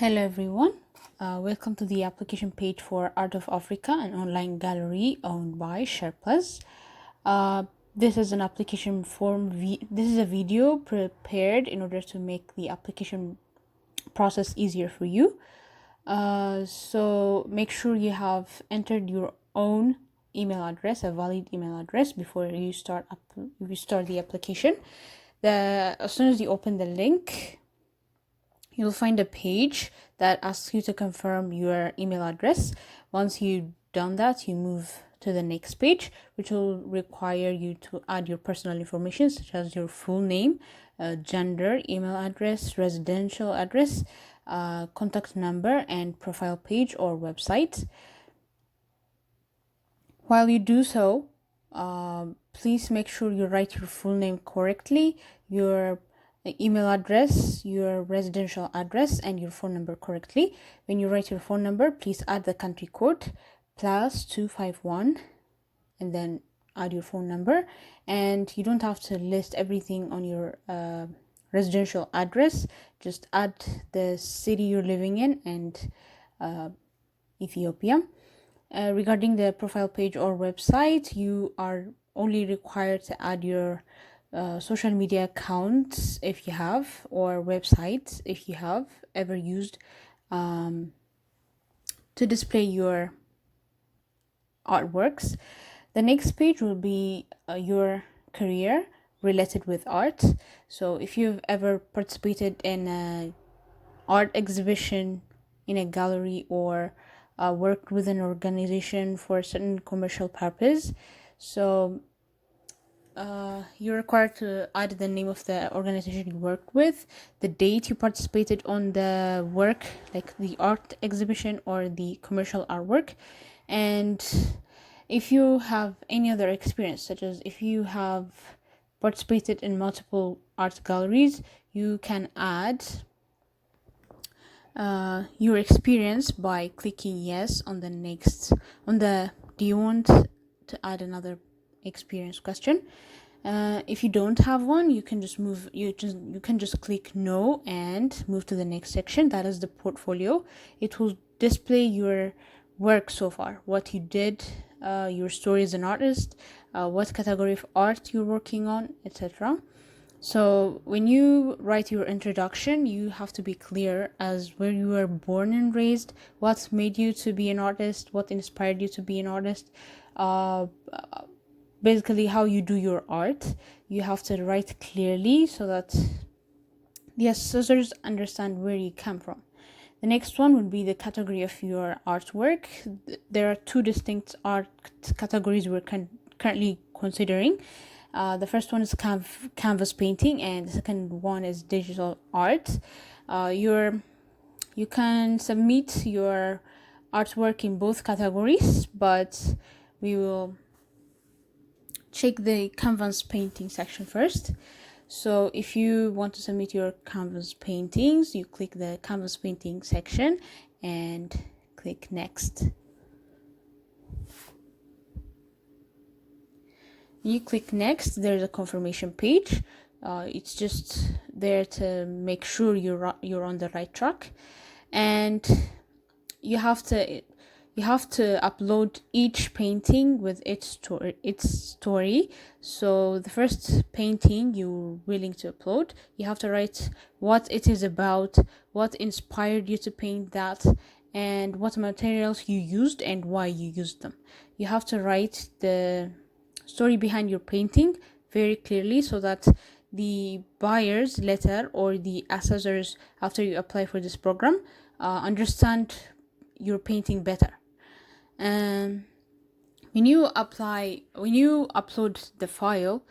Hello everyone, welcome to the application page for Art of Africa, an online gallery owned by SharePlus. This is an application form. This is a video prepared in order to make the application process easier for you. So make sure you have entered your own email address, a valid email address, before you start the application. As soon as you open the link, you'll find a page that asks you to confirm your email address. Once you've done that, you move to the next page, which will require you to add your personal information, such as your full name, gender, email address, residential address, contact number, and profile page or website. While you do so, please make sure you write your full name correctly, your email address, your residential address, and your phone number correctly. When you write your phone number, please add the country code +251 and then add your phone number. And you don't have to list everything on your residential address. Just add the city you're living in and Ethiopia. Regarding the profile page or website, you are only required to add your social media accounts if you have, or websites if you have ever used to display your artworks. The next page will be your career related with art. So if you've ever participated in an art exhibition in a gallery or worked with an organization for a certain commercial purpose, so you're required to add the name of the organization you worked with, the date you participated on the work, like the art exhibition or the commercial artwork, and if you have any other experience, such as if you have participated in multiple art galleries, you can add your experience by clicking yes on the do you want to add another experience question. If you don't have one, you can just click no and move to the next section. That is the portfolio. It will display your work so far, what you did, your story as an artist, what category of art you're working on, etc. So when you write your introduction, you have to be clear as where you were born and raised, what made you to be an artist, what inspired you to be an artist, basically how you do your art. You have to write clearly so that the assessors understand where you come from. The next one would be the category of your artwork. There are two distinct art categories we're currently considering. The first one is canvas painting, and the second one is digital art. You can submit your artwork in both categories, but we will check the canvas painting section first. So if you want to submit your canvas paintings, you click the canvas painting section and click next. You click next, there's a confirmation page. It's just there to make sure you're on the right track, and you have to upload each painting with its story. So the first painting you're willing to upload, you have to write what it is about, what inspired you to paint that, and what materials you used and why you used them. You have to write the story behind your painting very clearly so that the buyers later or the assessors, after you apply for this program, understand your painting better. When you upload the file,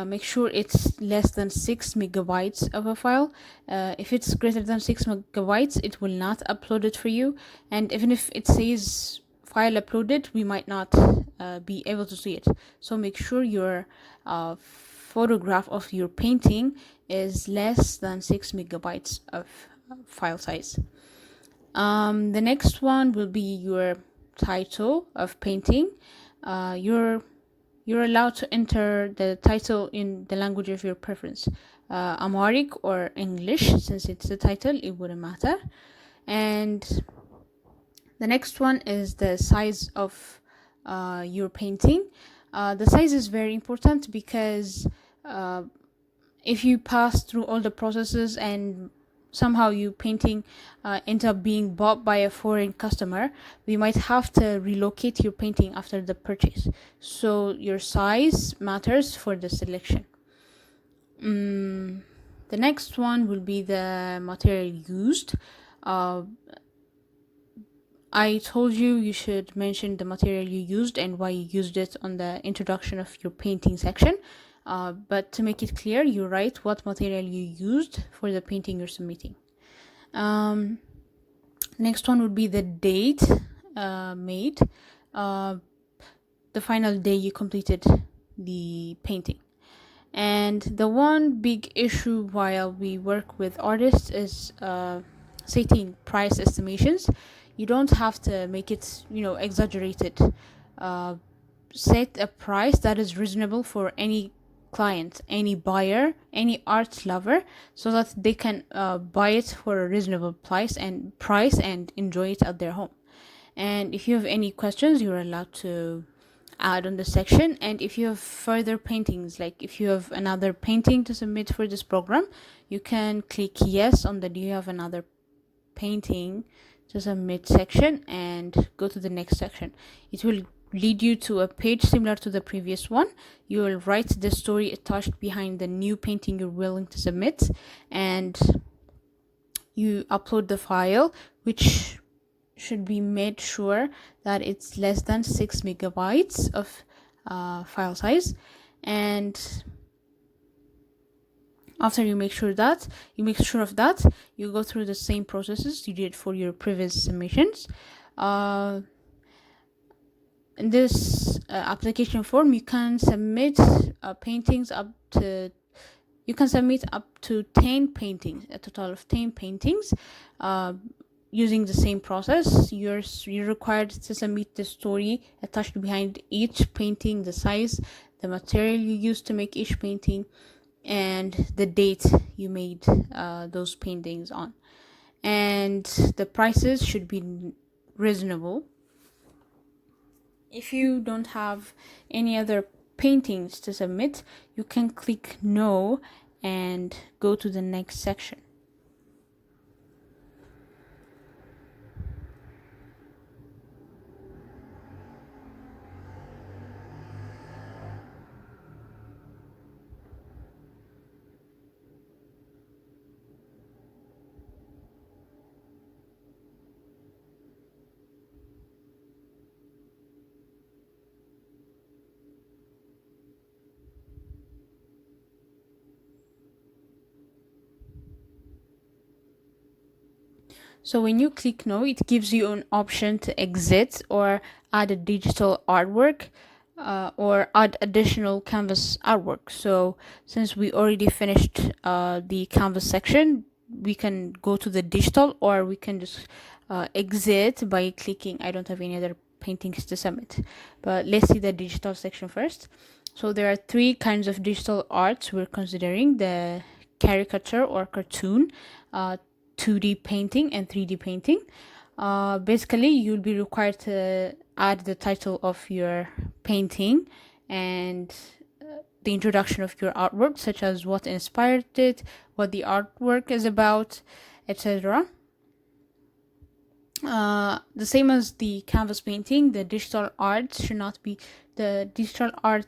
make sure it's less than 6 megabytes of a file. If it's greater than 6 megabytes, it will not upload it for you. And even if it says file uploaded, we might not be able to see it. So make sure your photograph of your painting is less than 6 megabytes of file size. The next one will be your title of painting. You're allowed to enter the title in the language of your preference, Amharic or English. Since it's a title, it wouldn't matter. And the next one is the size of your painting. The size is very important because if you pass through all the processes and somehow your painting ends up being bought by a foreign customer, we might have to relocate your painting after the purchase. So your size matters for the selection. The next one will be the material used. I told you should mention the material you used and why you used it on the introduction of your painting section. But to make it clear, you write what material you used for the painting you're submitting. Next one would be the date made, the final day you completed the painting. And the one big issue while we work with artists is setting price estimations. You don't have to make it, exaggerated. Set a price that is reasonable for any client, any buyer, any art lover, so that they can buy it for a reasonable price and enjoy it at their home. And if you have any questions, you're allowed to add on the section. And if you have further paintings, like if you have another painting to submit for this program, you can click yes on the do you have another painting to submit section and go to the next section. It will lead you to a page similar to the previous one. You will write the story attached behind the new painting you're willing to submit, and you upload the file, which should be made sure that it's less than 6 megabytes of file size. And after you make sure of that, you go through the same processes you did for your previous submissions. In this application form, you can submit paintings you can submit up to 10 paintings, a total of 10 paintings. Using the same process, you're required to submit the story attached behind each painting, the size, the material you used to make each painting, and the date you made those paintings on. And the prices should be reasonable. If you don't have any other paintings to submit, you can click no and go to the next section. So when you click no, it gives you an option to exit or add a digital artwork or add additional canvas artwork. So since we already finished the canvas section, we can go to the digital, or we can just exit by clicking I don't have any other paintings to submit. But let's see the digital section first. So there are 3 kinds of digital arts we're considering: the caricature or cartoon, 2D painting, and 3D painting. Basically, you'll be required to add the title of your painting and the introduction of your artwork, such as what inspired it, what the artwork is about, etc. The same as the canvas painting, the digital art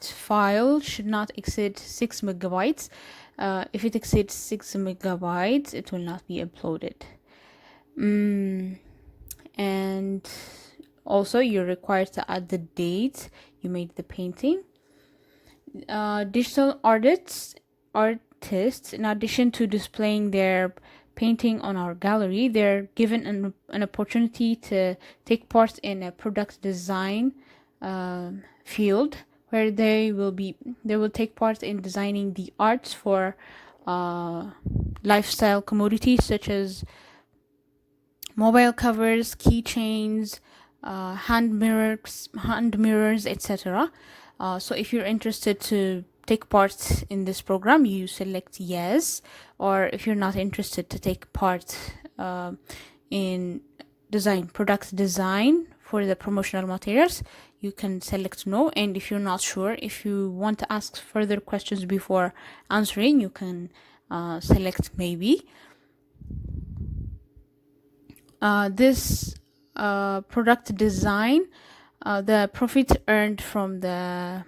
file should not exceed 6 megabytes. If it exceeds 6 megabytes, it will not be uploaded. And also, you're required to add the date you made the painting. Digital artists, in addition to displaying their painting on our gallery, they're given an opportunity to take part in a product design field, where they will take part in designing the arts for lifestyle commodities such as mobile covers, keychains, hand mirrors, etc. So if you're interested to take part in this program, you select yes, or if you're not interested to take part, in product design for the promotional materials, you can select no. And if you're not sure, if you want to ask further questions before answering, you can select maybe. This product design, the profit earned from the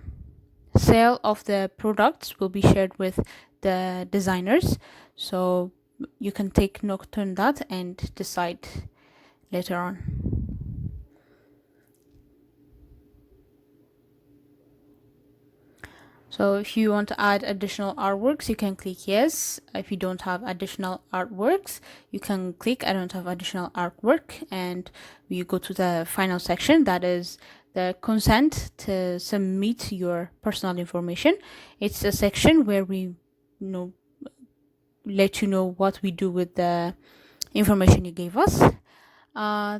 sale of the products will be shared with the designers, so you can take note on that and decide later on. So if you want to add additional artworks, you can click yes. If you don't have additional artworks, you can click I don't have additional artwork, and you go to the final section, that is the consent to submit your personal information. It's a section where we let you know what we do with the information you gave us.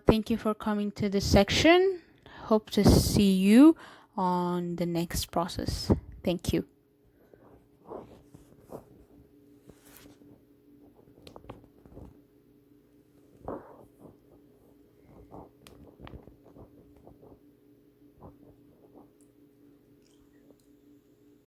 Thank you for coming to this section. Hope to see you on the next process. Thank you.